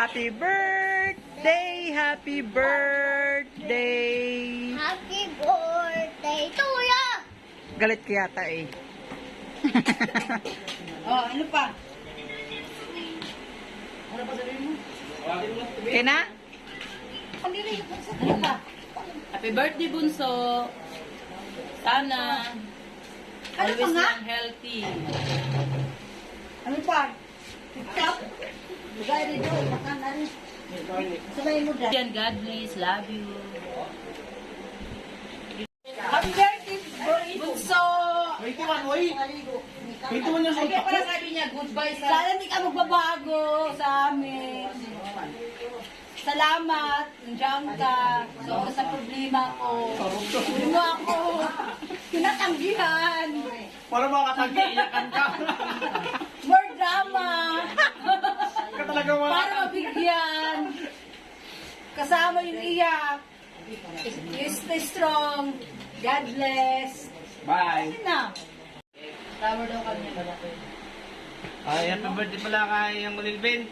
Happy birthday! Happy birthday! Happy birthday to you! Galit ka yata eh. Oh, ano pa? Okay na? Ano pa? Happy birthday, Bunso. Sana Ano pa always nga? lang healthy. Ano pa? TikTok? Bigay rin doon. Baka na rin. Sabay mo dyan. Yan, God bless. Love you. Happy birthday, Bunso! Wait naman, oy! Wait naman yung Kaya pala sabi niya, goodbye sa... Sana hindi ka magbabago sa amin. Salamat. Nandiyan ka. So, sa problema ko. Hindi mo ako tinatanggihan. para makatagi, iyakan ka. More drama. Ka talaga wala. Para mabigyan. Kasama yung iyak. You stay strong. God bless. Bye. Ano na? Tower daw kami. Ay, happy birthday pala kay yung Lilbin.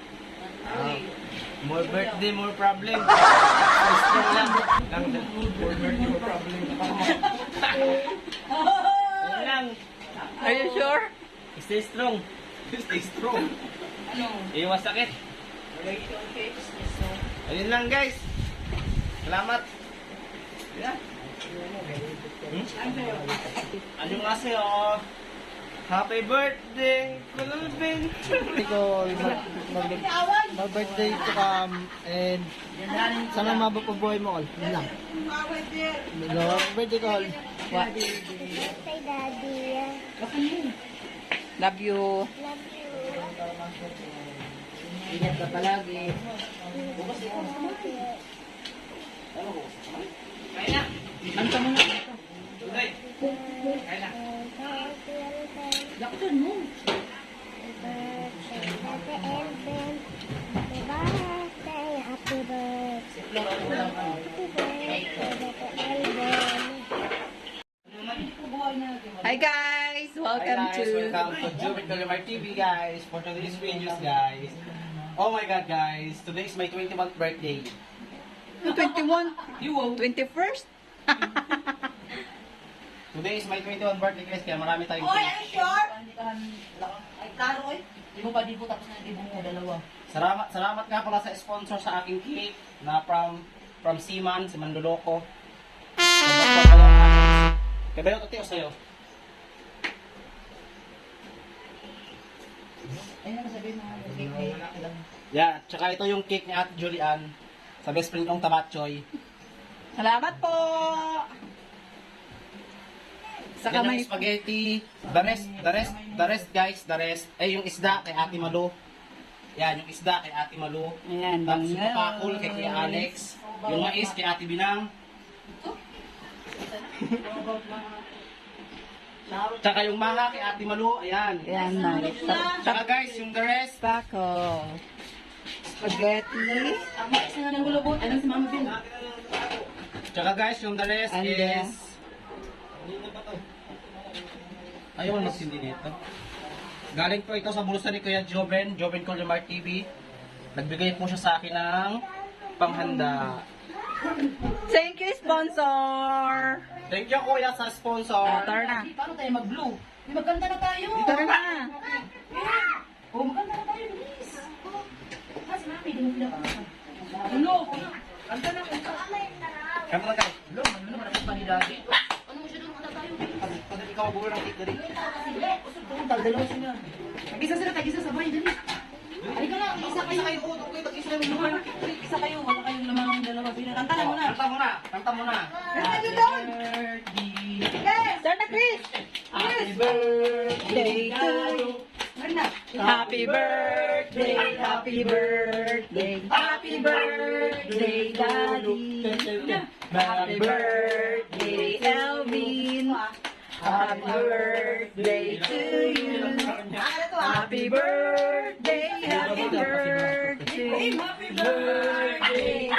More birthday, more problem. Strong lang. More birthday, more problem. Ayun lang. Are you sure? Stay strong. Stay strong. Ano? Iwas sakit. Ayun lang guys. Salamat. Yeah. Ano nga sa'yo? Happy birthday, Kulubin! ko mag-birthday to come and sana mabubuhay mo all. Yun lang. Birthday ko all. Birthday, Daddy. Love you. Love you. Ingat ka palagi. Kain na! Anta mo na. Tuloy! Kain na! Laksan mo. Happy birthday, happy birthday. Happy birthday, Hi guys! Welcome Hi guys, to... welcome to Jubin Calamar TV guys for today's videos guys. Oh my god guys, today is my 21st birthday. 21? You 21st? Today is my 21st birthday guys, kaya marami tayong Oy, ano sure? Ay, klaro eh. Di mo pa di po tapos na di mo dalawa. Salamat nga pala sa sponsor sa aking cake na from Seaman, si Mandoloko. Kaya ba yung tatiyo sa'yo? Ayun, sabihin mo. Yeah, tsaka ito yung cake ni Ate Julian sa best friend kong Tamatchoy. Salamat po! Saka Yan may... yung spaghetti, the rest guys, yung isda kay Ate Malu. Yan, yung isda kay Ate Malu. Ayan. Tapos yung pakul kay Kuya Alex. Yung mais kay Ate Binang. Tsaka yung maha kay Ate Malu, ayan. Ayan na. Tsaka guys, yung the rest. Taco. Spaghetti. Ang mais na ng gulubot. Anong si Mama Bin? Tsaka guys, yung the rest And is... Ayaw mo magsindi nito. Galing po ito sa bulsa ni Kuya Joven Colomar TV. Nagbigay po siya sa akin ng panghanda. Thank you, sponsor! Thank you Kuya sa sponsor. Tara na. Paano tayo mag-blue? Di magkanta na tayo. Tara na. Oh, magkanta na tayo, bilis. Ah, si Mami, di mo pinapakita. Ano? Kanta na, kanta. Kanta na guys. Ano naman ako pa ni Daddy? Ano mo siya doon kanta tayo? Pag ikaw magulo ng cake dali. Dalawa sila. Tag-isa sila, tag-isa sabay, dali. Ay ka lang, isa kayo. Isa kayo, wala kayong lamang ng dalawa. Sila, kanta na muna. Kanta mo na. Kanta mo na. Happy birthday. Start na, Chris! Happy birthday to you. Happy birthday, happy birthday, happy birthday, Daddy. Happy birthday, Elvin. Happy birthday to you. Happy birthday, happy birthday, happy birthday.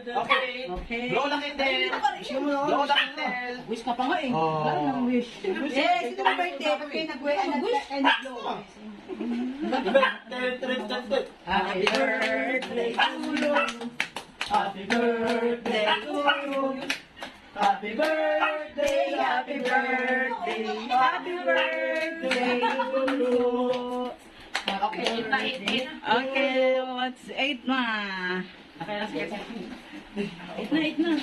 Okay. Blow the candle. Blow the candle. Wish ka pa nga eh. Oh. Wala nang wish. Yes, ito ang birthday. Pag kayo nag-wish, nag-blow. Happy birthday to you. Happy birthday to you. Happy birthday, happy birthday, happy birthday to you. Okay, what's 8 na? Eight na.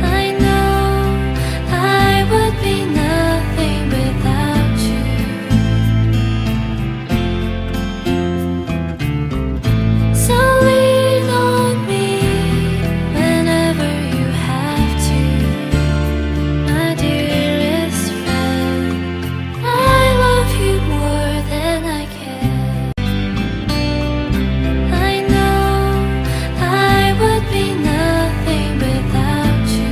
I know I would be nothing without you. So lean on me whenever you have to, my dearest friend. I love you more than I can. I know I would be nothing without you.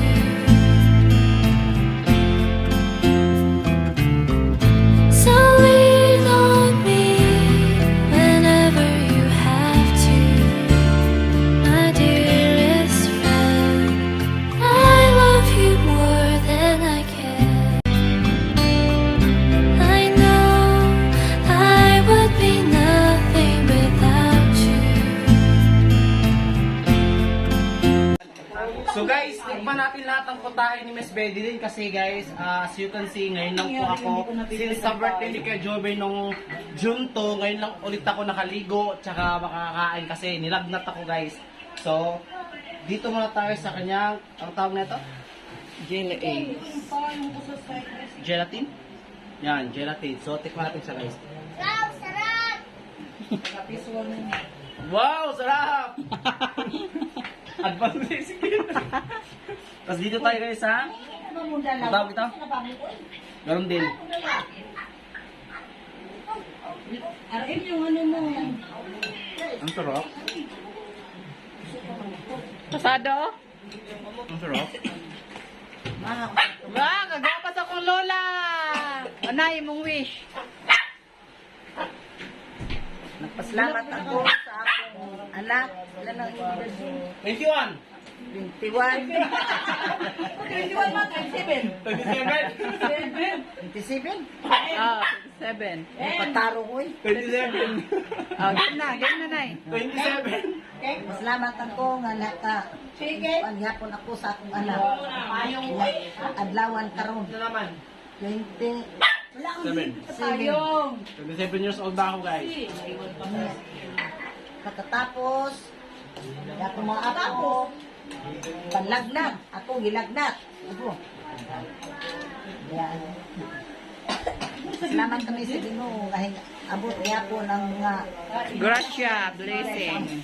So lean on me whenever you have to, my dearest friend. I love you more than I can. I know I would be nothing without you. So guys, tikman natin lahat ng putahe ni Miss Betty din kasi guys, as you can see, ngayon lang po ako, since sa birthday ni Kuya Joven nung June 2, ngayon lang ulit ako nakaligo, tsaka makakain kasi nilagnat ako guys. So, dito muna tayo sa kanyang, ang tawag na ito? Jelly eggs. Gelatin? Yan, gelatin. So, tikman natin siya guys. Wow, sarap! Wow, sarap! Advance recipe. Tapos dito tayo guys ha. Ang tawag ito? Ganon din. Arin yung ano mo. Ang sarap. Pasado? Ang sarap. Ba, kagawa pa sa kong lola. Anay, mong wish. Nagpasalamat ako sa akong anak. Ilan ang anniversary? 21! 21. 21 man, 27. 27! 27. Ah, 27. Pataro ko eh. 27! Ah, game na, nay. 27! Pasalamat ako nga naka. Ang yapon ako sa akong anak. Adlawan karon. Ito naman. 27. 27 years old na ako guys. Katapos, ako mga ako, panlagnat. Ako gilagnat. Ako. Yan. Salamat kami sa Ginoo. Abot niya po ng mga Gracia, blessing.